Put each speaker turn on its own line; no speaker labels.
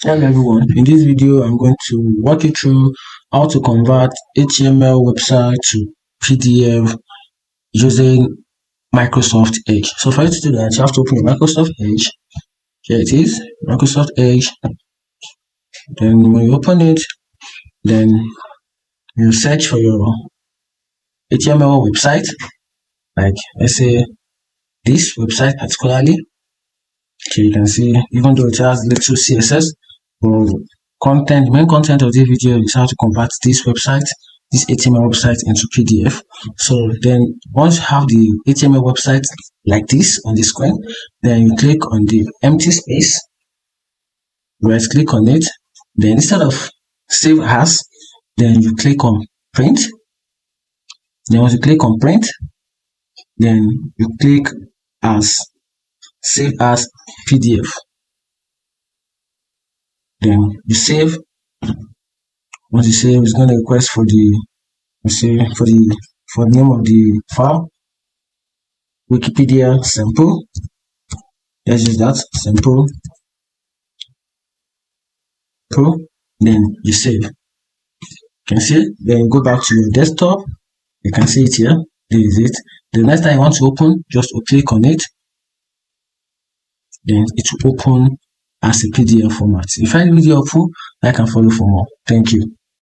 Hello everyone, in this video I'm going to walk you through how to convert HTML website to PDF using Microsoft Edge. So for you to do that, you have to open your Microsoft Edge. Here it is, Microsoft Edge. Then when you open it, then you search for your HTML website, like let's say this website particularly. Okay, you can see even though it has little CSS, but main content of this video is how to convert this HTML website into PDF. So then once you have the HTML website like this on the screen, then you click on the empty space, right click on it, then instead of save as, then you click on print. Then once you click on print, then you click as save as PDF. Then you save. Once you save, it's going to request for the name of the file, Wikipedia sample. Let's use that sample pro. Then you save. You can see it. Then you go back to your desktop. You can see it here. This is it. The next time you want to open, just click on it. Then it will open as a PDF format. If you find the video helpful, like and follow for more. Thank you.